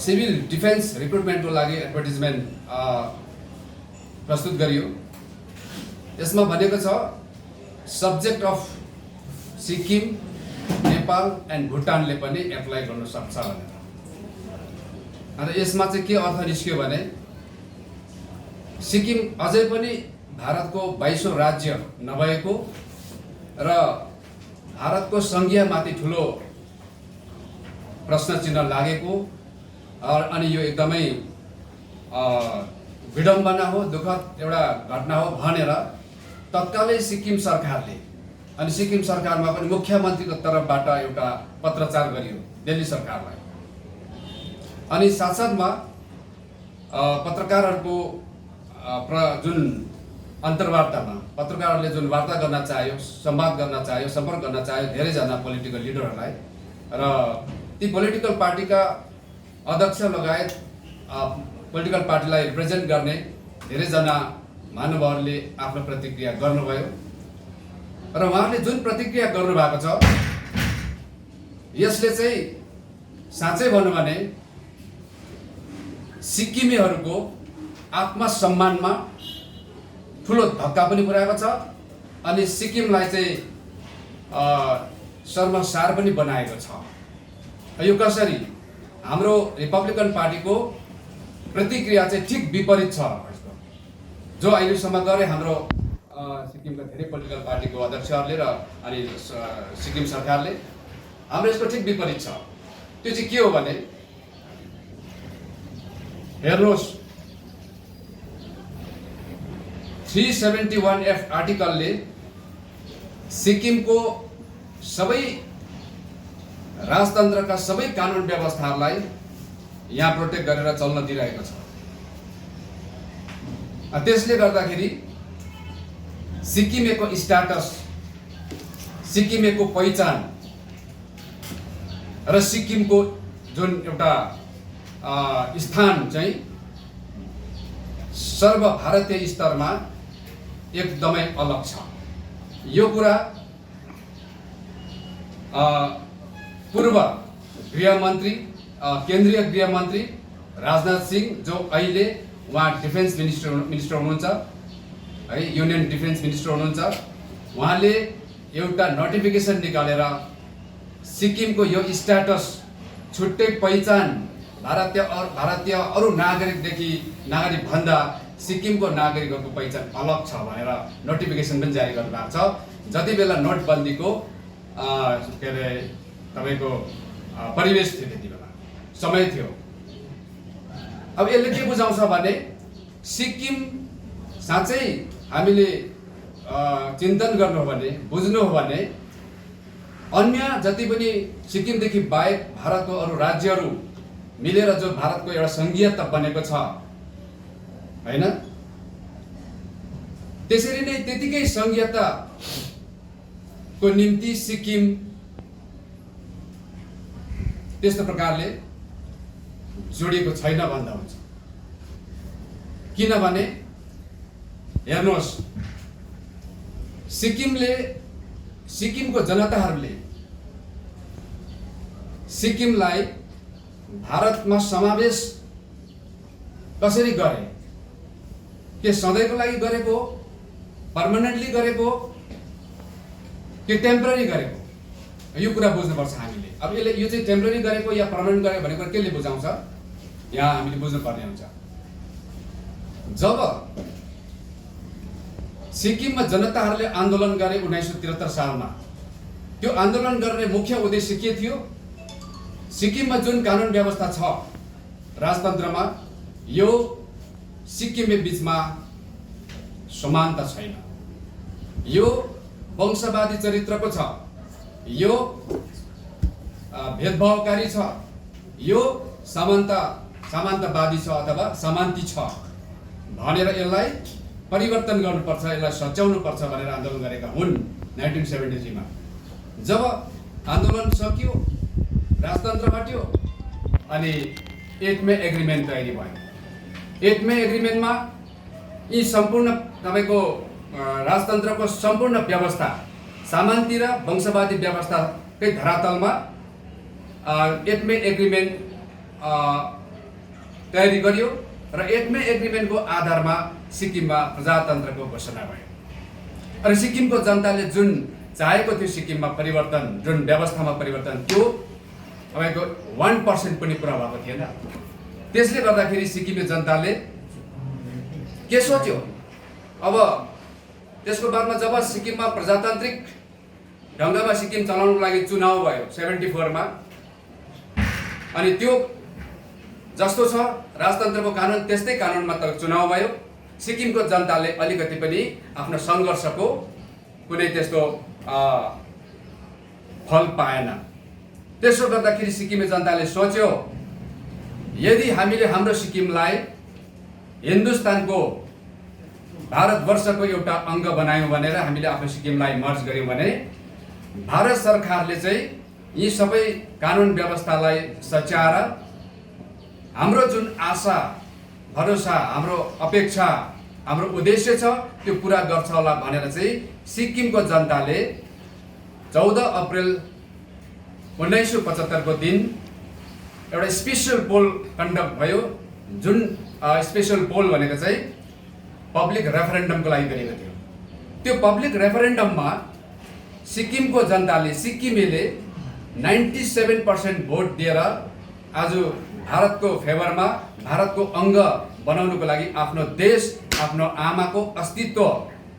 Civil defence रिक्रुटमेन्टको लागि advertisement प्रस्तुत गरियो। यसमा भनेको छ subject of Sikkim, Nepal and भुटानले पनि एप्लाई गर्न सक्छ भनेर। अन्त यसमा चाहिँ के अर्थ निस्क्यो भने सिक्किम अझै पनि भारतको 22औं राज्य नभएको र भारतको संघीयमाथि ठुलो प्रश्न चिन्ह लागेको अनि यो एकदमै विडम्बना हो, दुःखद एउटा घटना हो भनेर तत्कालै सिक्किम सरकारले अनि सिक्किम सरकारमा पनि मुख्यमन्त्रीको तर्फबाट एउटा पत्रचार गरियो दिल्ली सरकारलाई। अनि साथसाथमा पत्रकारहरूको जुन अन्तर्वार्तामा पत्रकारहरूले जुन वार्ता गर्न चाह्यो, संवाद गर्न चाह्यो, सम्पर्क गर्न चाह्यो धेरैजना पोलिटिकल लिडरहरूलाई र ती पोलिटिकल पार्टीका अध्यक्ष लगायत पोलिटिकल पार्टीलाई रिप्रेजेन्ट गर्ने धेरैजना महानुभावहरूले आफ्नो प्रतिक्रिया गर्नुभयो र उहाँहरूले जुन प्रतिक्रिया गर्नुभएको छ यसले चाहिँ साँच्चै भन्नु भने सिक्किमेहरूको आत्मसम्मानमा ठुलो धक्का पनि पुर्याएको छ अनि सिक्किमलाई चाहिँ शर्मसार पनि बनाएको छ। यो कसरी हाम्रो रिपब्लिकन पार्टीको प्रतिक्रिया चाहिँ ठिक विपरीत छ। जो अहिलेसम्म गरे हाम्रो सिक्किमका धेरै पोलिटिकल पार्टीको अध्यक्षहरूले र अनि सिक्किम सरकारले हाम्रो यसको ठिक विपरीत छ। त्यो चाहिँ के हो भने हेर्नुहोस् 371F आर्टिकलले सिक्किमको सबै राजतन्त्रका सबै कानुन व्यवस्थाहरूलाई यहाँ प्रोटेक्ट गरेर चल्न दिइरहेको छ। त्यसले गर्दाखेरि सिक्किमेको स्ट्याटस, सिक्किमेको पहिचान र सिक्किमको जुन एउटा स्थान चाहिँ सर्वभारतीय स्तरमा एकदमै अलग छ। यो कुरा पूर्व गृहमन्त्री केन्द्रीय गृहमन्त्री राजनाथ सिंह जो अहिले उहाँ डिफेन्स मिनिस्टर हुनुहुन्छ है, युनियन डिफेन्स मिनिस्टर हुनुहुन्छ, उहाँले एउटा नोटिफिकेसन निकालेर सिक्किमको यो स्ट्याटस छुट्टै पहिचान भारतीय अरू नागरिक भन्दा सिक्किमको नागरिकहरूको पहिचान अलग छ भनेर नोटिफिकेसन पनि जारी गर्नुभएको छ। जति बेला नोटबन्दीको के अरे तपाईँको परिवेश थियो, त्यति बेला समय थियो। अब यसले के बुझाउँछ भने सिक्किम साँच्चै हामीले चिन्तन गर्नु हो भने, बुझ्नु हो भने अन्य जति पनि सिक्किमदेखि बाहेक भारतको अरू राज्यहरू मिलेर जो भारतको एउटा संघीयता बनेको छ हैन, त्यसरी नै त्यतिकै संघीयताको निम्ति सिक्किम त्यस्तो प्रकारले जोडिएको छैन भन्दा हुन्छ। किनभने हेर्नुहोस् सिक्किमको जनताहरूले सिक्किमलाई भारतमा समावेश कसरी गरे, के सधैँको लागि गरेको, पर्मानेन्टली गरेको कि टेम्पररी गरेको, यो कुरा बुझ्नुपर्छ हामीले। अब यो चाहिँ टेम्पररी गरेको या पर्मानेन्ट गरेको भनेको केले बुझाउँछ यहाँ हामीले बुझ्नुपर्ने हुन्छ। जब सिक्किममा जनताहरूले आन्दोलन गरे 1973 सालमा, त्यो आन्दोलन गर्ने मुख्य उद्देश्य के थियो? सिक्किममा जुन कानुन व्यवस्था छ राजतन्त्रमा, यो सिक्किमे बीचमा समानता छैन, यो वंशवादी चरित्रको छ, यो भेदभावकारी छ, यो सामन्तवादी छ अथवा समान्ती छ भनेर यसलाई परिवर्तन गर्नुपर्छ, यसलाई सच्याउनुपर्छ भनेर आन्दोलन गरेका हुन् 1973 मा। जब आन्दोलन सकियो, राजतन्त्र हट्यो अनि 8 मे एग्रिमेन्ट तयारी भयो। 8 मे एग्रिमेन्टमा यी सम्पूर्ण तपाईको राजतन्त्रको सम्पूर्ण व्यवस्था सामन्ती र वंशवादी व्यवस्थाकै धरातलमा 8 मे एग्रिमेन्ट तयारी गरियो र 8 मे एग्रिमेन्टको आधारमा सिक्किममा प्रजातन्त्रको घोषणा भयो। अनि सिक्किमको जनताले जुन चाहेको थियो सिक्किममा परिवर्तन, जुन व्यवस्थामा परिवर्तन, त्यो तपाईँको 1% पनि पुरा भएको थिएन। त्यसले गर्दाखेरि सिक्किमे जनताले के सोच्यो, अब त्यसको बादमा जब सिक्किममा प्रजातान्त्रिक ढङ्गमा सिक्किम चलाउनको लागि चुनाव भयो 74 मा, अनि त्यो जस्तो छ राजतन्त्रको कानुन त्यस्तै कानुनमा त चुनाव भयो। सिक्किमको जनताले अलिकति पनि आफ्नो सङ्घर्षको कुनै त्यस्तो फल पाएन। त्यसो गर्दाखेरि सिक्किमे जनताले सोच्यो, यदि हामीले हाम्रो सिक्किमलाई हिन्दुस्तानको भारतवर्षको एउटा अङ्ग बनायौँ भनेर हामीले आफ्नो सिक्किमलाई मर्ज गर्यौँ भने भारत सरकारले चाहिँ यी सबै कानुन व्यवस्थालाई सच्याएर हाम्रो जुन आशा भरोसा, हाम्रो अपेक्षा, हाम्रो उद्देश्य छ त्यो पुरा गर्छ होला भनेर चाहिँ सिक्किमको जनताले 14 अप्रिल 1975 को दिन एउटा स्पेसल पोल कन्डक्ट भयो। जुन स्पेसल पोल भनेको चाहिँ पब्लिक रेफरेन्डमको लागि गरेको थियो। त्यो पब्लिक रेफरेन्डममा सिक्किमको जनताले, सिक्किमेले 97% भोट दिएर आज भारतको फेभरमा, भारतको अङ्ग बनाउनुको लागि आफ्नो देश, आफ्नो आमाको अस्तित्व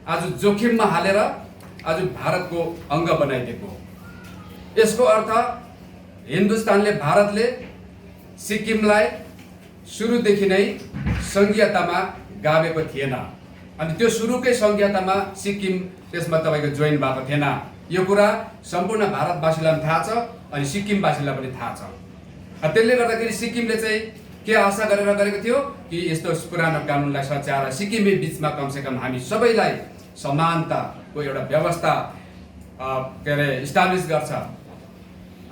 आज जोखिममा हालेर आज भारतको अङ्ग बनाइदिएको। यसको अर्थ हिन्दुस्तानले, भारतले सिक्किमलाई सुरुदेखि नै सङ्घीयतामा गाभेको थिएन। अनि त्यो सुरुकै सङ्घीयतामा सिक्किम त्यसमा तपाईँको जोइन भएको थिएन। यो कुरा सम्पूर्ण भारतवासीलाई पनि थाहा छ अनि सिक्किमवासीलाई पनि थाहा छ। त्यसले गर्दाखेरि सिक्किमले चाहिँ के आशा गरेर गरेको थियो कि यस्तो पुरानो कानुनलाई सच्याएर सिक्किमे बिचमा कमसेकम हामी सबैलाई समानताको एउटा व्यवस्था इस्टाब्लिस गर्छ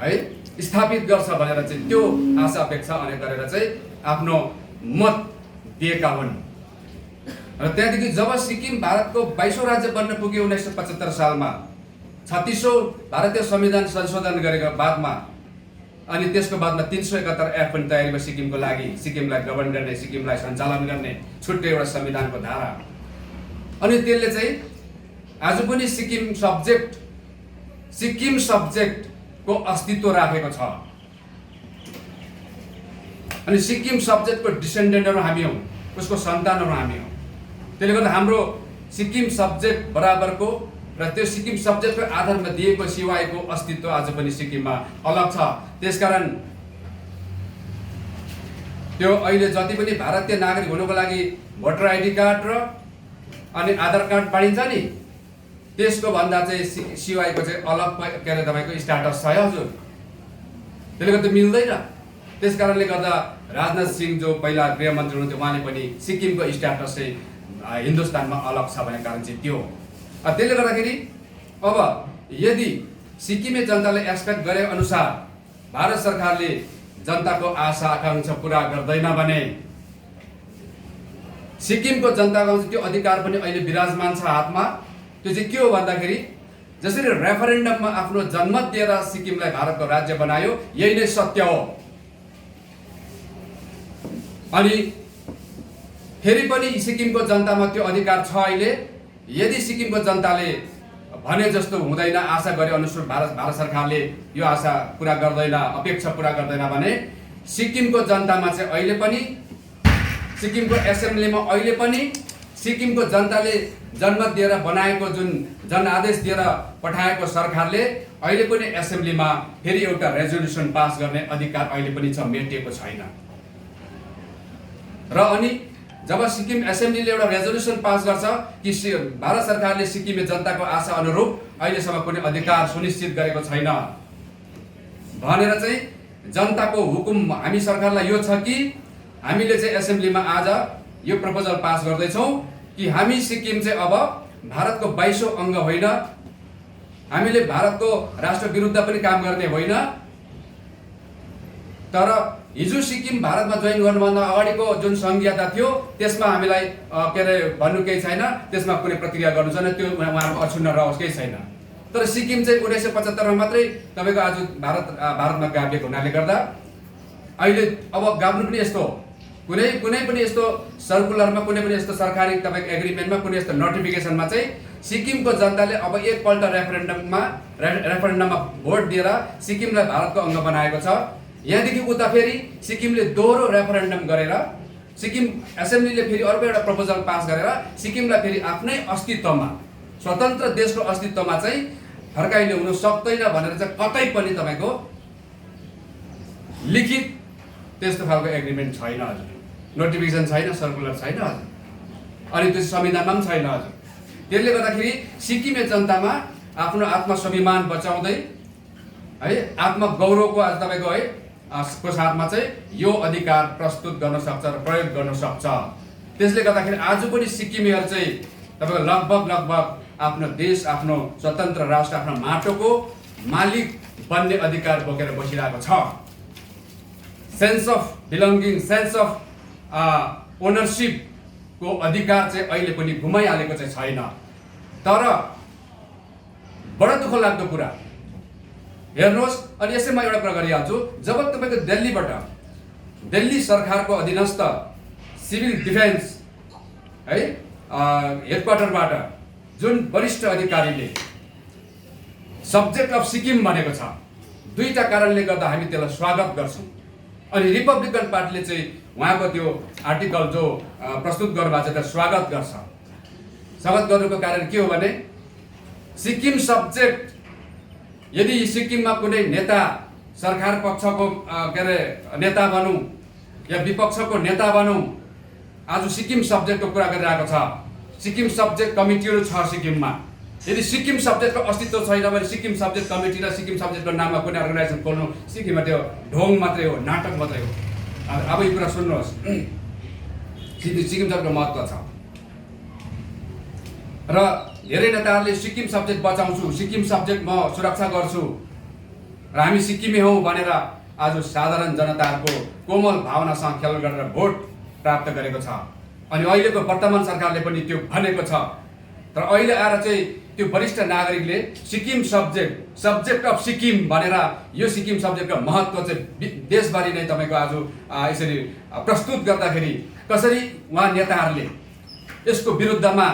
है, स्थापित गर्छ भनेर चाहिँ त्यो आशा अपेक्षा अनि गरेर चाहिँ आफ्नो मत दिएका हुन्। र त्यहाँदेखि जब सिक्किम भारतको 22औं राज्य बन्न पुग्यो 1975 सालमा 36औं भारतीय संविधान संशोधन गरेको बादमा, अनि त्यसको बादमा 371 एक्ट पनि तयारी भयो सिक्किमको लागि, सिक्किमलाई गभर्न गर्ने, सिक्किमलाई सञ्चालन गर्ने छुट्टै एउटा संविधानको धारा। अनि त्यसले चाहिँ आज पनि सिक्किम सब्जेक्टको अस्तित्व राखेको छ। अनि सिक्किम सब्जेक्टको डिसेन्डेन्टहरू हामी हौँ, उसको सन्तानहरू हामी हौँ। त्यसले गर्दा हाम्रो सिक्किम सब्जेक्ट बराबरको र त्यो सिक्किम सब्जेक्टको आधारमा दिएको सिवायको अस्तित्व आज पनि सिक्किममा अलग छ। त्यसकारण त्यो अहिले जति पनि भारतीय नागरिक हुनुको लागि भोटर आइडी कार्ड र अनि आधार कार्ड पाइन्छ नि, त्यसको भन्दा चाहिँ सिवायको चाहिँ अलग के अरे तपाईँको स्ट्याटस छ हजुर। त्यसले गर्दा मिल्दैन। त्यस कारणले गर्दा राजनाथ सिंह जो पहिला गृहमन्त्री हुनुहुन्थ्यो उहाँले पनि सिक्किमको स्ट्याटस चाहिँ हिन्दुस्तानमा अलग छ भन्ने कारण चाहिँ त्यो। त्यसले गर्दाखेरि अब यदि सिक्किमे जनताले एक्सपेक्ट गरे अनुसार भारत सरकारले जनताको आशा आकाङ्क्षा पुरा गर्दैन भने सिक्किमको जनताको त्यो अधिकार पनि अहिले विराजमान छ हातमा। त्यो चाहिँ के हो भन्दाखेरि जसरी रेफरेन्डममा आफ्नो जनमत दिएर सिक्किमलाई भारतको राज्य बनायो, यही नै सत्य हो। अनि फेरि पनि सिक्किमको जनतामा त्यो अधिकार छ अहिले। यदि सिक्किमको जनताले भने जस्तो हुँदैन, आशा गरे अनुसार भारत सरकारले यो आशा पुरा गर्दैन, अपेक्षा पुरा गर्दैन भने सिक्किमको जनतामा चाहिँ अहिले पनि, सिक्किमको एसेम्ब्लीमा अहिले पनि सिक्किमको जनताले जनमत दिएर बनाएको जुन जनआदेश दिएर पठाएको सरकारले अहिले पनि एसेम्ब्लीमा फेरि एउटा रेजोल्युसन पास गर्ने अधिकार अहिले पनि छ, मेटिएको छैन। र अनि जब सिक्किम एसेम्ब्लीले एउटा रेजोल्युसन पास गर्छ कि भारत सरकारले सिक्किमे जनताको आशा अनुरूप अहिलेसम्म कुनै अधिकार सुनिश्चित गरेको छैन भनेर चाहिँ जनताको हुकुम हामी सरकारलाई यो छ कि हामीले चाहिँ एसेम्ब्लीमा आज यो प्रपोजल पास गर्दैछौँ कि हामी सिक्किम चाहिँ अब भारतको 22औं अङ्ग होइन, हामीले भारतको राष्ट्र विरुद्ध पनि काम गर्ने होइन, तर हिजो सिक्किम भारतमा जोइन गर्नुभन्दा अगाडिको जुन सङ्घीयता थियो त्यसमा हामीलाई के अरे भन्नु केही छैन, त्यसमा कुनै प्रक्रिया गर्नु छैन, त्यो उहाँहरूको अक्षुण्ण रहोस्, केही छैन। तर सिक्किम चाहिँ 1975 मा मात्रै तपाईँको आज भारतमा गाभिएको हुनाले गर्दा अहिले अब गाभ्नु पनि यस्तो कुनै पनि यस्तो सर्कुलरमा, कुनै पनि यस्तो सरकारी तपाईँको एग्रिमेन्टमा, कुनै यस्तो नोटिफिकेसनमा चाहिँ सिक्किमको जनताले अब एकपल्ट रेफरेन्डममा भोट दिएर सिक्किमलाई भारतको अङ्ग बनाएको छ। यहाँदेखि उता फेरि सिक्किमले दोहोरो रेफरेन्डम गरेर, सिक्किम एसेम्ब्लीले फेरि अर्को एउटा प्रपोजल पास गरेर सिक्किमलाई फेरि आफ्नै अस्तित्वमा, स्वतन्त्र देशको अस्तित्वमा चाहिँ फर्काइले हुन सक्दैन भनेर चाहिँ कतै पनि तपाईँको लिखित त्यस्तो खालको एग्रिमेन्ट छैन हजुर, नोटिफिकेसन छैन, सर्कुलर छैन हजुर, अनि त्यो संविधानमा पनि छैन हजुर। त्यसले गर्दाखेरि सिक्किमे जनतामा आफ्नो आत्मस्वाभिमान बचाउँदै है, आत्मगौरवको आज तपाईँको है को साथमा चाहिँ यो अधिकार प्रस्तुत गर्न सक्छ र प्रयोग गर्न सक्छ। त्यसले गर्दाखेरि आज पनि सिक्किमेहरू चाहिँ तपाईँको लगभग आफ्नो देश, आफ्नो स्वतन्त्र राष्ट्र, आफ्नो माटोको मालिक बन्ने अधिकार बोकेर बसिरहेको छ। Sense of belonging, sense of ओनरसिपको अधिकार चाहिँ अहिले पनि गुमाइहालेको चाहिँ छैन। तर बडो दुःख लाग्दो कुरा हेर्नुहोस्, अनि यसै म एउटा कुरा गरिहाल्छु, जब तपाईँको दिल्लीबाट, दिल्ली सरकारको अधीनस्थ सिभिल डिफेन्स है हेडक्वार्टरबाट जुन वरिष्ठ अधिकारीले सब्जेक्ट अफ सिक्किम भनेको छ, दुईटा कारणले गर्दा हामी त्यसलाई स्वागत गर्छौँ। अनि रिपब्लिकन पार्टीले चाहिँ उहाँको त्यो आर्टिकल जो प्रस्तुत गर्नुभएको छ त्यसलाई स्वागत गर्छ। स्वागत गर्नुको कारण के हो भने सिक्किम सब्जेक्ट, यदि सिक्किममा कुनै नेता सरकार पक्षको के अरे नेता भनौँ या विपक्षको नेता भनौँ, आज सिक्किम सब्जेक्टको कुरा गरिरहेको छ। सिक्किम सब्जेक्ट कमिटीहरू छ सिक्किममा। यदि सिक्किम सब्जेक्टको अस्तित्व छैन भने सिक्किम सब्जेक्ट कमिटी र सिक्किम सब्जेक्टको नाममा कुनै अर्गनाइजेसन खोल्नु सिक्किममा त्यो ढोङ मात्रै हो, नाटक मात्रै हो। अब यो कुरा सुन्नुहोस्, सिक्किम सब्जेक्टको महत्त्व छ र धेरै नेताहरूले सिक्किम सब्जेक्ट बचाउँछु, सिक्किम सब्जेक्ट म सुरक्षा गर्छु र हामी सिक्किमे हौँ भनेर आज साधारण जनताहरूको कोमल भावनासँग खेल गरेर भोट प्राप्त गरेको छ। अनि अहिलेको वर्तमान सरकारले पनि त्यो भनेको छ। तर अहिले आएर चाहिँ त्यो वरिष्ठ नागरिकले सिक्किम सब्जेक्ट अफ सिक्किम भनेर यो सिक्किम सब्जेक्टको महत्त्व चाहिँ देशभरि नै तपाईँको आज यसरी प्रस्तुत गर्दाखेरि कसरी उहाँ नेताहरूले यसको विरुद्धमा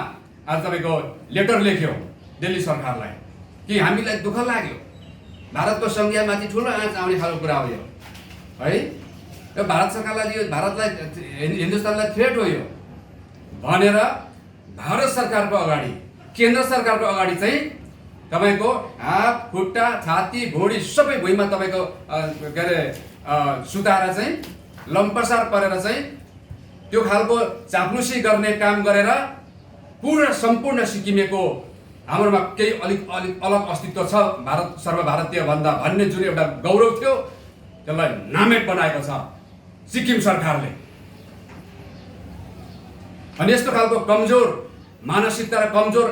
आज तपाईँको लेटर लेख्यो दिल्ली सरकारलाई कि हामीलाई दुःख लाग्यो, भारतको संज्ञामाथि ठुलो आँच आउने खालको कुरा हो यो है, यो भारत सरकारलाई, यो भारतलाई, हिन्दुस्तानलाई थ्रेट हो यो भनेर भारत सरकारको अगाडि, केन्द्र सरकारको अगाडि चाहिँ तपाईँको हात, खुट्टा, छाती, भुँडी सबै भुइँमा तपाईँको के अरे सुताएर चाहिँ लम्पसार परेर चाहिँ त्यो खालको चाप्लुसी गर्ने काम गरेर पूर्ण सम्पूर्ण सिक्किमेको हाम्रोमा केही अलिक अलग अस्तित्व छ भारत सर्वभारतीय भन्दा भन्ने जुन एउटा गौरव थियो त्यसलाई नामेट बनाएको छ सिक्किम सरकारले। अनि यस्तो खालको कमजोर मानसिकता र कमजोर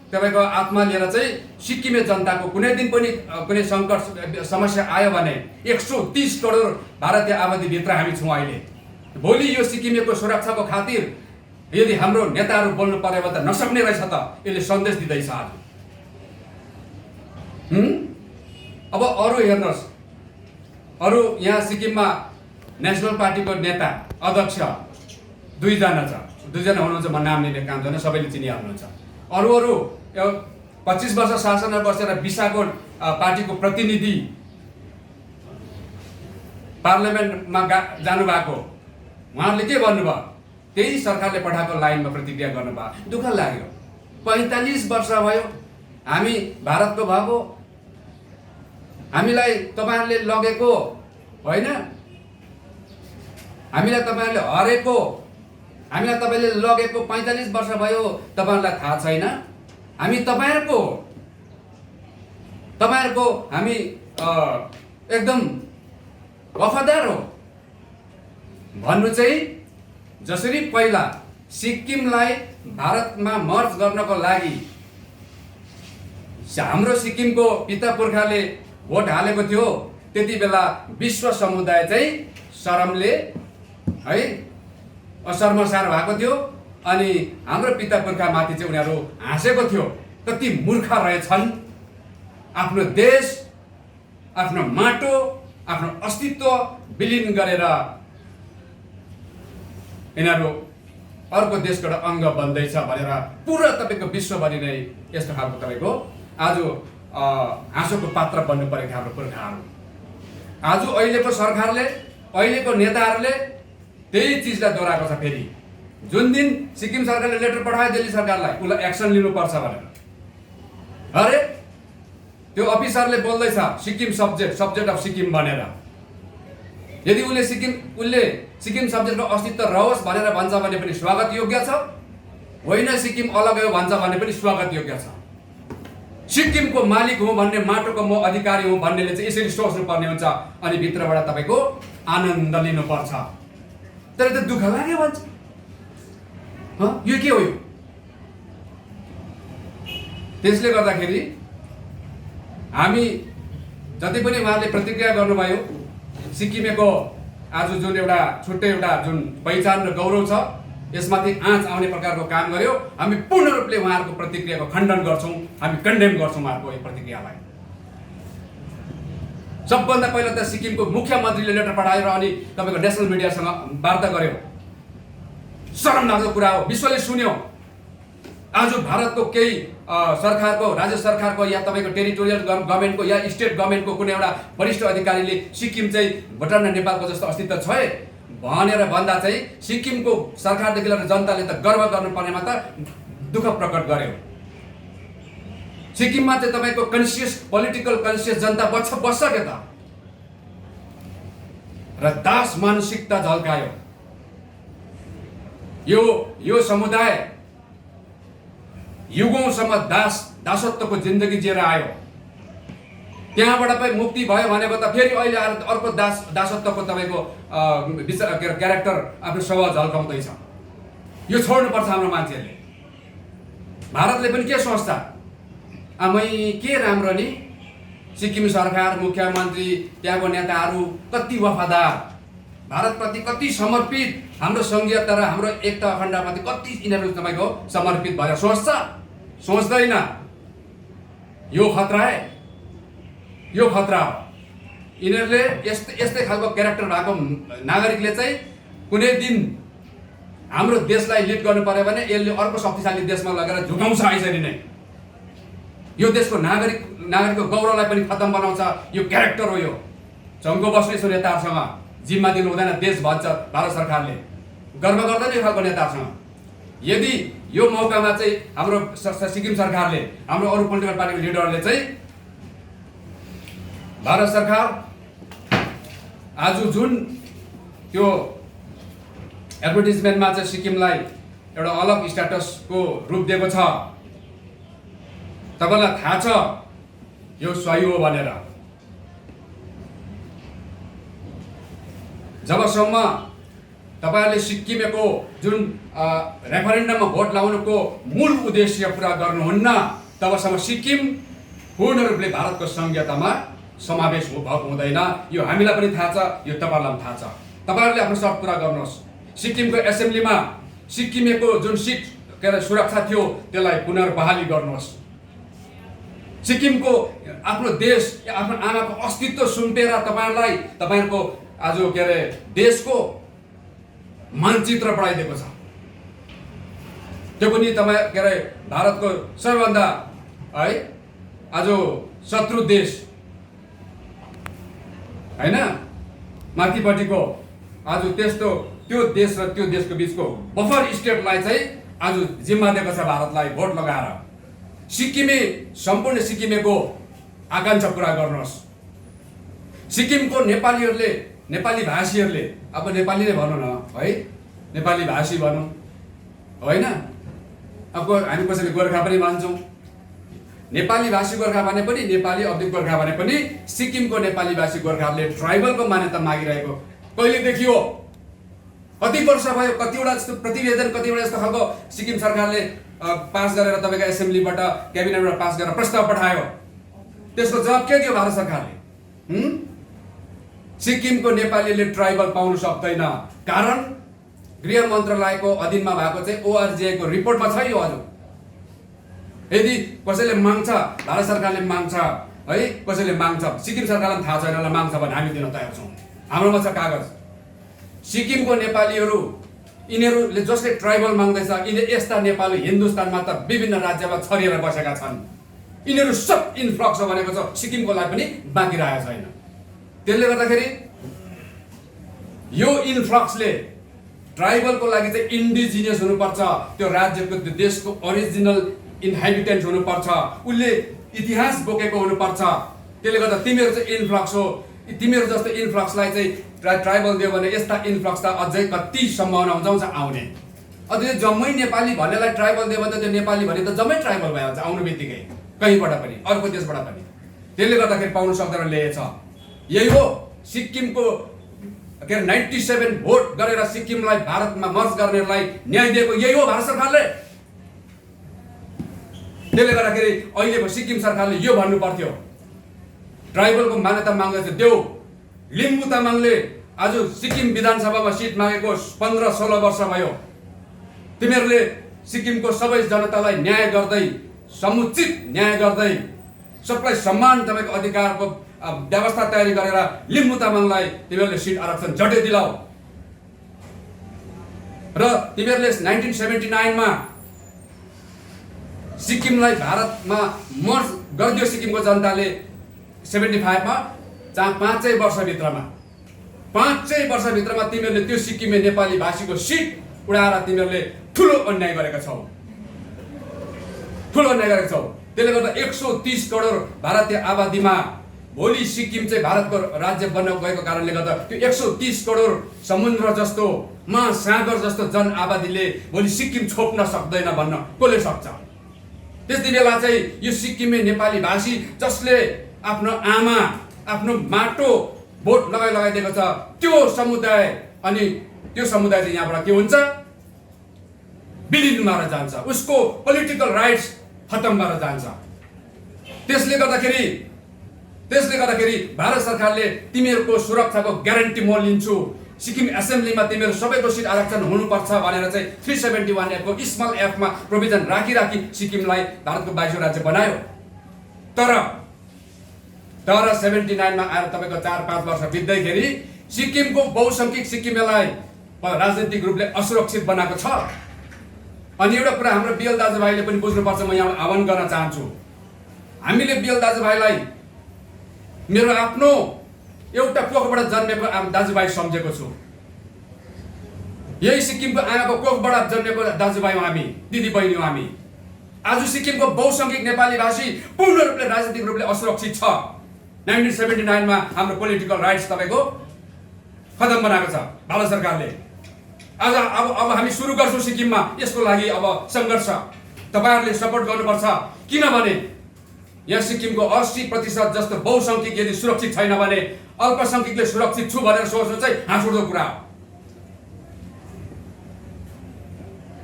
तपाईँको आत्मा लिएर चाहिँ सिक्किमे जनताको कुनै दिन पनि कुनै सङ्कट समस्या आयो भने 130 करोड भारतीय आबादीभित्र हामी छौँ अहिले। भोलि यो सिक्किमेको सुरक्षाको खातिर यदि हाम्रो नेताहरू बोल्नु पर्यो भने त नसक्ने रहेछ त, यसले सन्देश दिँदैछ आज। अब अरू हेर्नुहोस्, अरू यहाँ सिक्किममा नेसनल पार्टीको नेता अध्यक्ष दुईजना छ, दुईजना हुनुहुन्छ, म नाम लिने काम छैन, सबैले चिनिहाल्नुहुन्छ। अरू 25 वर्ष शासनमा बसेर बिसाको पार्टीको प्रतिनिधि पार्लियामेन्टमा जानुभएको, उहाँहरूले के भन्नुभयो, त्यही सरकारले पठाएको लाइनमा प्रतिक्रिया गर्नुभयो। दुःख लाग्यो, 45 वर्ष भयो हामी भारतको भएको, हामीलाई तपाईँहरूले लगेको होइन, हामीलाई तपाईँहरूले हरेको, हामीलाई तपाईँले लगेको 45 वर्ष भयो, तपाईँहरूलाई थाहा छैन? हामी तपाईँहरूको हामी एकदम वफादार हो भन्नु चाहिँ जसरी पहिला सिक्किमलाई भारतमा मर्ज गर्नको लागि हाम्रो सिक्किमको पिता पुर्खाले भोट हालेको थियो, त्यति बेला विश्व समुदाय चाहिँ शरमले है असर्मसार भएको थियो अनि हाम्रो पिता पुर्खामाथि चाहिँ उनीहरू हाँसेको थियो। कति मूर्ख रहेछन्, आफ्नो देश, आफ्नो माटो, आफ्नो अस्तित्व विलीन गरेर यिनीहरू अर्को देशको एउटा अङ्ग बन्दैछ भनेर पुरा तपाईँको विश्वभरि नै यस्तो खालको तपाईँको आज हाँसोको पात्र बन्नु परेको हाम्रो पुर्खाहरू। आज अहिलेको सरकारले, अहिलेको नेताहरूले त्यही चिजलाई दोहोऱ्याएको छ। फेरि जुन दिन सिक्किम सरकारले लेटर पठायो दिल्ली सरकारलाई, उसलाई एक्सन लिनुपर्छ भनेर, अरे त्यो अफिसरले बोल्दैछ सिक्किम सब्जेक्ट अफ सिक्किम भनेर। यदि उसले सिक्किम सब्जेक्टको अस्तित्व रहोस् भनेर भन्छ भने पनि स्वागत योग्य छ, होइन सिक्किम अलग हो भन्छ भने पनि स्वागत योग्य छ। सिक्किमको मालिक हुँ भन्ने, माटोको म अधिकारी हुँ भन्नेले चाहिँ यसरी सोच्नु पर्ने हुन्छ अनि भित्रबाट तपाईँको आनन्द लिनुपर्छ। तर त दुःख लाग्यो भन्छ, यो के हो? यो त्यसले गर्दाखेरि हामी जति पनि उहाँले प्रतिक्रिया गर्नुभयो, सिक्किमेको आज जुन एउटा छुट्टै एउटा जुन पहिचान र गौरव छ यसमाथि आँच आउने प्रकारको काम गर्यो। हामी पूर्ण रूपले उहाँहरूको प्रतिक्रियाको खण्डन गर्छौँ, हामी कन्डेम गर्छौँ उहाँहरूको यो प्रतिक्रियालाई। सबभन्दा पहिला त सिक्किमको मुख्यमन्त्रीले लेटर पठाएर अनि तपाईँको नेसनल मिडियासँग वार्ता गर्यो। शरम लाग्दो कुरा हो, विश्वले सुन्यो। आज भारतको केही सरकारको, राज्य सरकारको या तपाईँको टेरिटोरियल गभर्मेन्टको या स्टेट गभर्मेन्टको कुनै एउटा वरिष्ठ अधिकारीले सिक्किम चाहिँ भुटान र नेपालको जस्तो अस्तित्व छ भनेर भन्दा चाहिँ सिक्किमको सरकारदेखि लिएर जनताले त गर्व गर्नुपर्नेमा त दुःख प्रकट गर्यो। सिक्किममा चाहिँ तपाईँको पोलिटिकल कन्सियस जनता बस्छ के त, र दास मानसिकता झल्कायो। यो समुदाय युगौंसम्म दासत्वको जिन्दगी जिएर आयो। त्यहाँबाट पनि मुक्ति भयो भनेको त फेरि अहिले आएर अर्को दासत्वको तपाईँको क्यारेक्टर आफ्नो स्वभाव झल्काउँदैछ। यो छोड्नुपर्छ हाम्रो मान्छेहरूले। भारतले पनि के सोच्छ, मै के राम्रो नि, सिक्किम सरकार, मुख्यमन्त्री, त्यहाँको नेताहरू कति वफादार, भारतप्रति कति समर्पित, हाम्रो सङ्घीयता र हाम्रो एकता अखण्डप्रति कति यिनीहरू तपाईँको समर्पित भएर सोच्दैन। यो खतरा है, यो खतरा हो। यिनीहरूले यस्तै खालको क्यारेक्टर भएको नागरिकले चाहिँ कुनै दिन हाम्रो देशलाई लिड गर्नु पर्यो भने यसले अर्को शक्तिशाली देशमा लगेर झुकाउँछ यसरी नै। यो देशको नागरिकको गौरवलाई पनि खतम बनाउँछ। यो क्यारेक्टर हो। यो चङ्गो बस्ने यसो नेताहरूसँग जिम्मा दिनु हुँदैन देश भन्छ भारत सरकारले, गर्व गर्दैन यो खालको नेताहरूसँग। यदि यो मौकामा चाहिँ हाम्रो सिक्किम सरकारले, हाम्रो अरू पोलिटिकल पार्टीको लिडरले चाहिँ भारत सरकार आज जुन त्यो एडभर्टिजमेन्टमा चाहिँ सिक्किमलाई एउटा अलग स्ट्याटसको रूप दिएको छ, तपाईँलाई थाहा छ यो सही हो भनेर। जबसम्म तपाईँहरूले सिक्किमेको जुन रेफरेन्डममा भोट लाउनुको मूल उद्देश्य पुरा गर्नुहुन्न, तबसम्म सिक्किम पूर्ण रूपले भारतको सङ्घीयतामा समावेश भएको हुँदैन। यो हामीलाई पनि थाहा छ, यो तपाईँहरूलाई पनि थाहा छ। तपाईँहरूले आफ्नो सर्त पुरा गर्नुहोस्। सिक्किमको एसेम्ब्लीमा सिक्किमेको जुन सिट सुरक्षा थियो त्यसलाई पुनर्बहाली गर्नुहोस्। सिक्किमको आफ्नो देश, आफ्नो आमाको अस्तित्व सुम्पेर तपाईँहरूको आज देशको मानचित्र बनाइदिएको छ। त्यो पनि तपाईँ भारतको सबैभन्दा है आज शत्रु देश होइन, माथिपट्टिको आज त्यो देश र त्यो देशको बिचको बफर स्टेटलाई चाहिँ आज जिम्मा दिएको छ भारतलाई भोट लगाएर। सम्पूर्ण सिक्किमेको आकांक्षा पुरा गर्नुहोस्। सिक्किमको नेपाली भाषीहरूले, अब नेपाली नै भनौँ न है, नेपाली भाषी भनौँ होइन, अब हामी कसैले गोर्खा पनि भन्छौँ। नेपाली भाषी गोर्खा भने पनि, नेपाली अवधिक गोर्खा भने पनि सिक्किमको नेपाली भाषी गोर्खाहरूले ट्राइबलको मान्यता मागिरहेको कहिलेदेखि हो? कति वर्ष भयो? कतिवटा जस्तो प्रतिवेदन, कतिवटा जस्तो खालको सिक्किम सरकारले पास गरेर तपाईँको एसेम्ब्लीबाट क्याबिनेटबाट पास गरेर प्रस्ताव पठायो। त्यसको जवाब के दियो भारत सरकारले? सिक्किमको नेपालीले ट्राइबल पाउन सक्दैन, कारण गृह मन्त्रालयको अधीनमा भएको चाहिँ ORGI को रिपोर्टमा छ यो। हजुर यदि कसैले माग्छ, भारत सरकारले माग्छ है, कसैले माग्छ, सिक्किम सरकारलाई थाहा छैन ल माग्छ भने हामी दिन तयार छौँ। हाम्रोमा छ कागज। सिक्किमको नेपालीहरू यिनीहरूले जसले ट्राइबल माग्दैछ यिनीहरू यस्ता नेपाली हिन्दुस्तानमा त विभिन्न राज्यमा छरिएर बसेका छन्। यिनीहरू सब इन्फ्लक्स भनेको छ, सिक्किमको लागि पनि बाँकी रहेको छैन। त्यसले गर्दाखेरि यो इन्फ्लक्सले ट्राइबलको लागि चाहिँ इन्डिजिनियस हुनुपर्छ, त्यो राज्यको त्यो देशको ओरिजिनल इन्हाबिटेन्ट हुनुपर्छ, उसले इतिहास बोकेको हुनुपर्छ। त्यसले गर्दा तिमीहरू चाहिँ इन्फ्लक्स हो, तिमीहरू जस्तो इन्फ्लक्सलाई चाहिँ ट्राइबल दियो भने यस्ता इन्फ्लक्स त अझै कति सम्भावना हुन्छ आउने। अझै जम्मै नेपाली भन्नेलाई ट्राइबल दियो भने त त्यो नेपाली भने त जम्मै ट्राइबल भइहाल्छ आउनु बित्तिकै, कहीँबाट पनि अर्को देशबाट पनि। त्यसले गर्दाखेरि पाउनु सक्दैन ल्याएछ। यही हो सिक्किमको 97 भोट गरेर सिक्किमलाई भारतमा मर्ज गर्नेलाई न्याय दिएको, यही हो भारत सरकारले। त्यसले गर्दाखेरि अहिले सिक्किम सरकारले यो भन्नु पर्थ्यो, ट्राइबलको मान्यता माग्दैछ देऊ। लिम्बू तामाङले आज सिक्किम विधानसभामा सिट मागेको 15-16 वर्ष भयो। तिमीहरूले सिक्किमको सबै जनतालाई न्याय गर्दै, समुचित न्याय गर्दै, सबलाई समान तपाईँको अधिकारको व्यवस्था तयारी गरेर लिम्बू तामाङलाई तिमीहरूले सिट आरक्षण झट्टै दिलाऊ। र तिमीहरूले 1979 मा सिक्किमलाई भारतमा मर्ज गरिदियो सिक्किमको जनताले 75 मा 5 वर्षभित्रमा तिमीहरूले त्यो सिक्किमे नेपाली भाषीको सिट उडाएर तिमीहरूले ठुलो अन्याय गरेका छौ, ठुलो अन्याय गरेका छौ। त्यसले गर्दा 130 करोड भारतीय आबादीमा भोलि सिक्किम चाहिँ भारतको राज्य बन्न गएको कारणले गर्दा त्यो 130 करोड समुद्र जस्तो महासागर जस्तो जन आबादीले भोलि सिक्किम छोप्न सक्दैन भन्न कसले सक्छ? त्यति बेला चाहिँ यो सिक्किमे नेपाली भाषी जसले आफ्नो आमा आफ्नो माटो भोट लगाइदिएको छ त्यो समुदाय, अनि त्यो समुदाय चाहिँ यहाँबाट के हुन्छ? विलीन भएर जान्छ, उसको पोलिटिकल राइट्स खत्म भएर जान्छ। त्यसले गर्दाखेरि भारत सरकारले तिमीहरूको सुरक्षाको ग्यारेन्टी म लिन्छु, सिक्किम एसेम्ब्लीमा तिमीहरू सबैको सिट आरक्षण हुनुपर्छ भनेर चाहिँ 371 एफ को स्मल एफमा प्रोभिजन राखी सिक्किमलाई भारतको 22औं राज्य बनायो। तर 79 मा आएर तपाईँको 4-5 वर्ष बित्दैखेरि सिक्किमको बहुसंख्यक सिक्किमेलाई राजनीतिक रूपले असुरक्षित बनाएको छ। अनि एउटा कुरा हाम्रो बिएल दाजुभाइले पनि बुझ्नुपर्छ, म यहाँ आह्वान गर्न चाहन्छु। हामीले बिएल दाजुभाइलाई मेरो आफ्नो एउटा कोखबाट जन्मेको दाजुभाइ सम्झेको छु। यही सिक्किमको आमाको कोखबाट जन्मेको दाजुभाइ हो हामी, दिदी बहिनी हो हामी। आज सिक्किमको बहुसंख्यक नेपाली भाषी पूर्ण रूपले राजनीतिक रूपले असुरक्षित छ। 1979 मा हाम्रो पोलिटिकल राइट्स तपाईँको खत्म बनाएको छ भारत सरकारले। आज अब हामी सुरु गर्छौँ सिक्किममा यसको लागि अब सङ्घर्ष। तपाईँहरूले सपोर्ट गर्नुपर्छ, किनभने यहाँ सिक्किमको 80% जस्तो बहुसंख्यक यदि सुरक्षित छैन भने अल्पसंख्यकले सुरक्षित छु भनेर सोच्नु चाहिँ हाँस उठ्दो कुरा हो।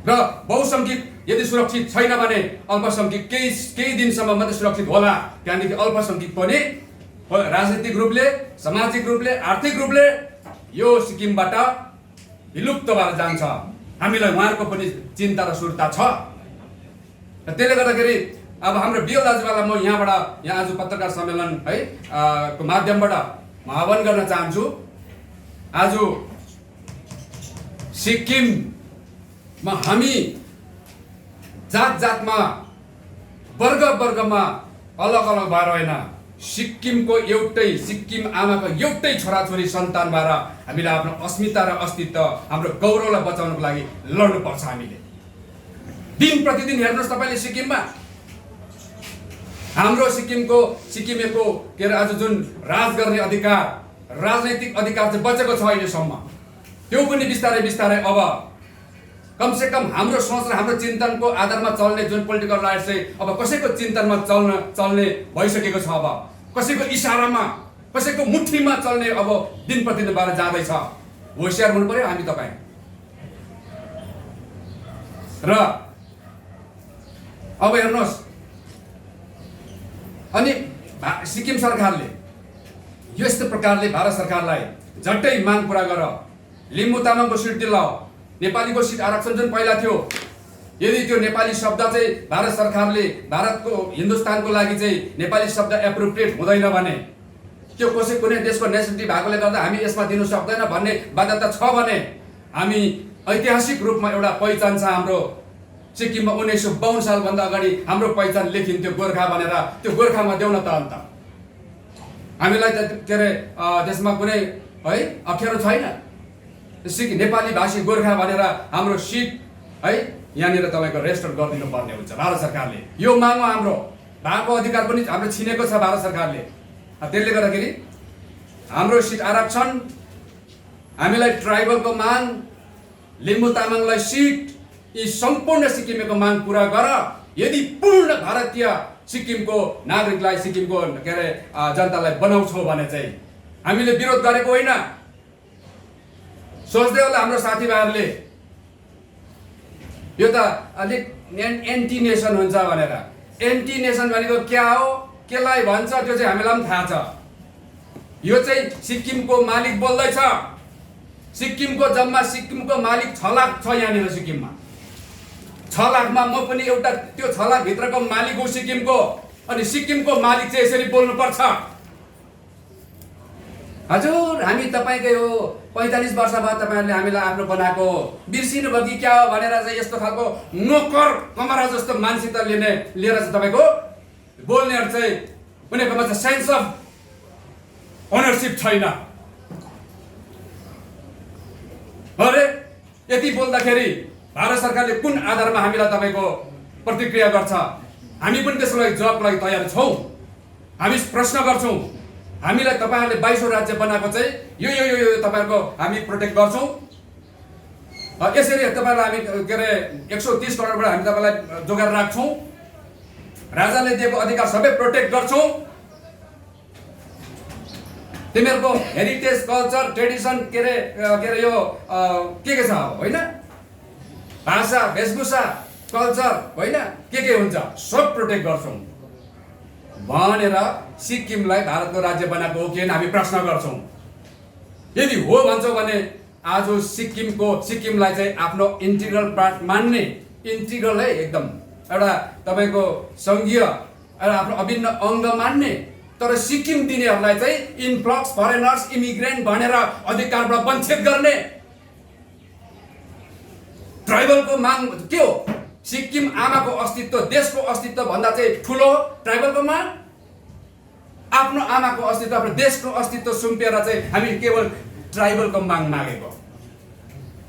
र बहुसंख्यक यदि सुरक्षित छैन भने अल्पसंख्यक केही दिनसम्म मात्रै सुरक्षित होला, त्यहाँदेखि अल्पसंख्यक पनि राजनीतिक रूपले, सामाजिक रूपले, आर्थिक रूपले यो सिक्किमबाट विलुप्त भएर जान्छ। हामीलाई उहाँहरूको पनि चिन्ता र सुर्ता छ। र त्यसले गर्दाखेरि अब हाम्रो बिएल दाजुभाइलाई म यहाँ आज पत्रकार सम्मेलन है को माध्यमबाट म आह्वान गर्न चाहन्छु। आज सिक्किममा हामी जातमा वर्गमा अलग भएर होइन, सिक्किमको सिक्किम आमाको एउटै छोराछोरी सन्तान भएर हामीले आफ्नो अस्मिता र अस्तित्व, हाम्रो गौरवलाई बचाउनको लागि लड्नुपर्छ। हामीले दिन प्रतिदिन हेर्नुहोस् तपाईँले सिक्किममा हाम्रो सिक्किमेको के अरे आज जुन राज गर्ने अधिकार, राजनैतिक अधिकार चाहिँ बचेको छ अहिलेसम्म, त्यो पनि बिस्तारै अब कमसे कम हाम्रो सोच र हाम्रो चिन्तनको आधारमा चल्ने जुन पोलिटिकल राइट्स चाहिँ अब कसैको चिन्तनमा चल्ने भइसकेको छ। अब कसैको इसारामा, कसैको मुठीमा चल्ने अब दिन प्रतिदिन भएर जाँदैछ। होसियार हुनु पर्यो हामी तपाईँ। र अब हेर्नुहोस्, अनि सिक्किम सरकारले यस्तो प्रकारले भारत सरकारलाई झट्टै माग पुरा गर, लिम्बू तामाङको सिट दिलाऊ, नेपालीको सिट आरक्षण जुन पहिला थियो, यदि त्यो नेपाली शब्द चाहिँ भारत सरकारले भारतको हिन्दुस्तानको लागि चाहिँ नेपाली शब्द एप्रोप्रिएट हुँदैन भने, त्यो कुनै देशको नेसनलिटी भएकोले गर्दा हामी यसमा दिनु सक्दैन भन्ने बाध्यता छ भने हामी ऐतिहासिक रूपमा एउटा पहिचान छ हाम्रो सिक्किममा 1952 सालभन्दा अगाडि हाम्रो पहिचान लेखिन्थ्यो गोर्खा भनेर। त्यो गोर्खामा देऊ न त अन्त। हामीलाई त के अरे त्यसमा कुनै है अप्ठ्यारो छैन। नेपाली भाषी गोर्खा भनेर हाम्रो सिट है यहाँनिर तपाईँको रेजिस्टर गरिदिनु पर्ने हुन्छ भारत सरकारले। यो माग हो हाम्रो। भएको अधिकार पनि हाम्रो छिनेको छ भारत सरकारले। त्यसले गर्दाखेरि हाम्रो सिट आरक्षण, हामीलाई ट्राइबलको माग, लिम्बू तामाङलाई सिट, यी सम्पूर्ण सिक्किमेको माग पूरा गर। यदि पूर्ण भारतीय सिक्किमको नागरिकलाई, सिक्किमको के अरे जनतालाई बनाउँछौ भने चाहिँ हामीले विरोध गरेको होइन। सोच्दै होला हाम्रो साथीभाइहरूले यो त अलिक एन्टी नेसन हुन्छ भनेर। एन्टी नेसन भनेको क्या हो, केलाई भन्छ त्यो चाहिँ हामीलाई पनि थाहा छ। यो चाहिँ सिक्किमको मालिक बोल्दैछ। सिक्किमको जम्मा सिक्किमको मालिक 6 लाख छ यहाँनिर सिक्किममा। 6 लाखमा म पनि एउटा त्यो 6 लाख भित्रको मालिक हो सिक्किमको। अनि सिक्किमको मालिक चाहिँ यसरी बोल्नुपर्छ। हजुर हामी तपाईँकै हो, 45 वर्ष बाद तपाईँहरूले हामीलाई आफ्नो बनाएको, बिर्सिनु भयो कि क्या हो भनेर चाहिँ यस्तो खालको नोकर कमरा जस्तो मानसिकता लिएर चाहिँ तपाईँको बोल्नेहरू चाहिँ उनीहरूकोमा चाहिँ सेन्स अफ ओनरसिप छैन। अरे यति बोल्दाखेरि भारत सरकारले कुन आधारमा हामीलाई तपाईँको प्रतिक्रिया गर्छ? हामी पनि त्यसको लागि जवाबको लागि तयार छौँ। हामी प्रश्न गर्छौँ। हामीलाई तपाईँहरूले 22औं राज्य बनाएको चाहिँ यो तपाईँहरूको हामी प्रोटेक्ट गर्छौँ। यसरी तपाईँलाई हामी के अरे 130 करोडबाट हामी तपाईँलाई जोगाएर राख्छौँ। राजाले दिएको अधिकार सबै प्रोटेक्ट गर्छौँ। तिमीहरूको हेरिटेज, कल्चर, ट्रेडिसन के अरे यो के छ होइन, भाषा, वेशभूषा, कल्चर होइन के हुन्छ सब प्रोटेक्ट गर्छौँ भनेर सिक्किमलाई भारतको राज्य बनाएको हो कि हामी प्रश्न गर्छौँ। यदि हो भन्छौ भने आज सिक्किमलाई चाहिँ आफ्नो इन्टिग्रल पार्ट मान्ने, इन्टिग्रल है एकदम एउटा तपाईँको सङ्घीय एउटा आफ्नो अभिन्न अङ्ग मान्ने, तर सिक्किम दिनेहरूलाई चाहिँ इन्फ्लक्स फरेनर्स, इमिग्रेन्ट भनेर अधिकारबाट वञ्चित गर्ने। ट्राइबलको माग के हो? सिक्किम आमाको अस्तित्व, देशको अस्तित्व भन्दा चाहिँ ठुलो ट्राइबलको माग। आफ्नो आमाको अस्तित्व, आफ्नो देशको अस्तित्व सुम्पिएर चाहिँ हामी केवल ट्राइबलको माग मागेको।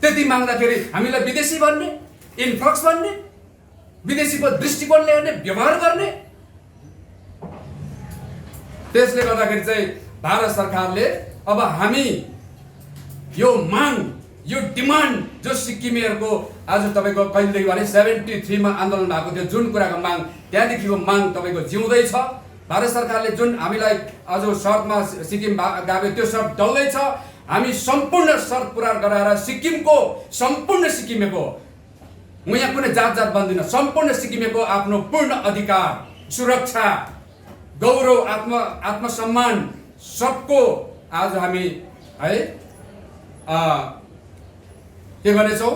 त्यति माग्दाखेरि हामीलाई विदेशी भन्ने, इन्फ्लक्स भन्ने, विदेशीको दृष्टिकोणले हेर्ने, व्यवहार गर्ने। त्यसले गर्दाखेरि चाहिँ भारत सरकारले अब हामी यो माग, यो डिमान्ड जो सिक्किमेहरूको आज तपाईँको कहिलेदेखि भने 73 मा आन्दोलन भएको थियो, जुन कुराको माग त्यहाँदेखिको माग तपाईँको जिउँदैछ। भारत सरकारले जुन हामीलाई आज शर्तमा सिक्किम गएको त्यो शर्त डल्लै छ। हामी सम्पूर्ण शर्त पुरा गराएर सिक्किमको सम्पूर्ण सिक्किमेको, म यहाँ कुनै जात बन्दिनँ, सम्पूर्ण सिक्किमेको आफ्नो पूर्ण अधिकार, सुरक्षा, गौरव, आत्मसम्मान सबको आज हामी है के गर्नेछौँ?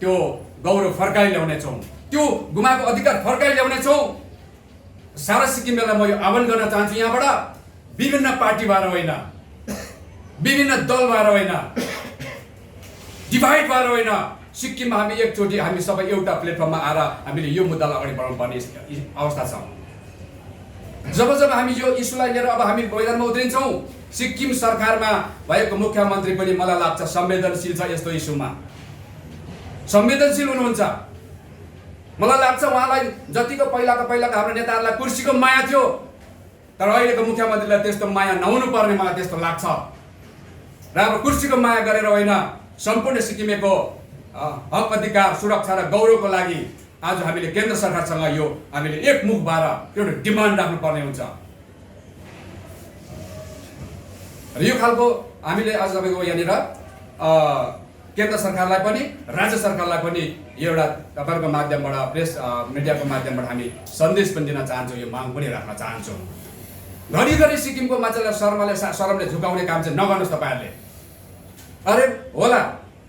त्यो गौरव फर्काइ ल्याउनेछौँ, त्यो गुमाएको अधिकार फर्काइ ल्याउनेछौँ। सारा सिक्किमलाई म यो आह्वान गर्न चाहन्छु यहाँबाट, विभिन्न पार्टी भएर होइन, विभिन्न दल भएर होइन, डिभाइड भएर होइन, सिक्किममा हामी एकचोटि हामी सबै एउटा प्लेटफर्ममा आएर हामीले यो मुद्दालाई अगाडि बढाउनु पर्ने अवस्था छ। जब हामी यो इस्युलाई लिएर अब हामी मैदानमा उत्रिन्छौँ, सिक्किम सरकारमा भएको मुख्यमन्त्री पनि मलाई लाग्छ संवेदनशील छ यस्तो इस्युमा, संवेदनशील हुनुहुन्छ। मलाई लाग्छ उहाँलाई जतिको पहिलाको हाम्रो नेताहरूलाई कुर्सीको माया थियो, तर अहिलेको मुख्यमन्त्रीलाई त्यस्तो माया नहुनु पर्ने मलाई त्यस्तो लाग्छ। र अब कुर्सीको माया गरेर होइन, सम्पूर्ण सिक्किमेको हक अधिकार, सुरक्षा र गौरवको लागि आज हामीले केन्द्र सरकारसँग यो हामीले एकमुख भएर एउटा डिमान्ड राख्नुपर्ने हुन्छ। र यो खालको हामीले आज तपाईँको यहाँनिर केन्द्र सरकारलाई पनि, राज्य सरकारलाई पनि एउटा तपाईँहरूको माध्यमबाट, प्रेस मिडियाको माध्यमबाट हामी सन्देश पनि दिन चाहन्छौँ, यो माग पनि राख्न चाहन्छौँ। घरिघरि सिक्किमको मान्छेलाई शरमले झुकाउने काम चाहिँ नगर्नुहोस् तपाईँहरूले। अरे होला,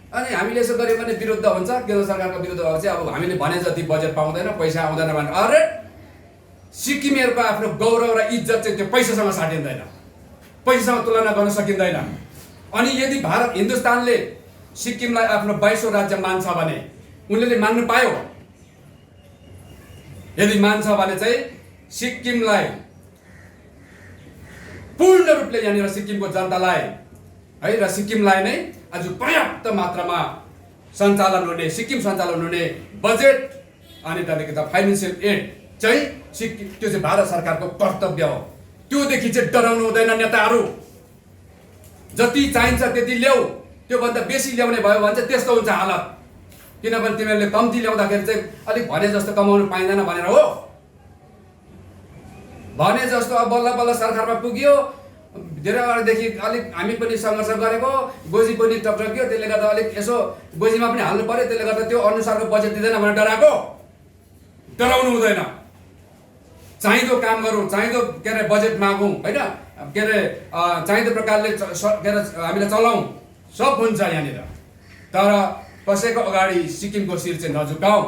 अनि हामीले यसो गऱ्यो भने विरुद्ध हुन्छ, केन्द्र सरकारको विरुद्ध हो चाहिँ अब हामीले भने जति बजेट पाउँदैन, पैसा आउँदैन भने अरे सिक्किमेहरूको आफ्नो गौरव र इज्जत चाहिँ त्यो पैसासँग साटिँदैन, पैसासँग तुलना गर्न सकिँदैन। अनि यदि हिन्दुस्तानले सिक्किमलाई आफ्नो 22औं राज्य मान्छ भने उनले मान्नु पायो? यदि मान्छ भने चाहिँ सिक्किमलाई पूर्ण रूपले यहाँनिर सिक्किमको जनतालाई है र सिक्किमलाई नै आज पर्याप्त मात्रामा सञ्चालन हुने, सिक्किम सञ्चालन हुने बजेट अनि त्यहाँदेखि त फाइनेन्सियल एड चाहिँ सिक्किम, त्यो चाहिँ भारत सरकारको कर्तव्य हो। त्योदेखि चाहिँ डराउनु हुँदैन नेताहरू। जति चाहिन्छ त्यति ल्याऊ, त्योभन्दा बेसी ल्याउने भयो भने चाहिँ त्यस्तो हुन्छ हालत। किनभने तिमीहरूले कम्ती ल्याउँदाखेरि चाहिँ अलिक भने जस्तो कमाउनु पाइँदैन भनेर हो। भने जस्तो अब बल्ल बल्ल सरकारमा पुग्यो, धेरै अगाडिदेखि अलिक हामी पनि सङ्घर्ष गरेको, गोजी पनि टक्राक्यो, त्यसले गर्दा अलिक यसो गोजीमा पनि हाल्नु पर्यो, त्यसले गर्दा त्यो अनुसारको बजेट दिँदैन भनेर डराएको। डराउनु हुँदैन। चाहिँदो काम गरौँ, चाहिँदो के अरे बजेट मागौँ होइन, के अरे चाहिँदो प्रकारले के अरे हामीले चलाउँ, सब हुन्छ यहाँनिर। तर कसैको अगाडि सिक्किमको शिर चाहिँ नझुकाउँ।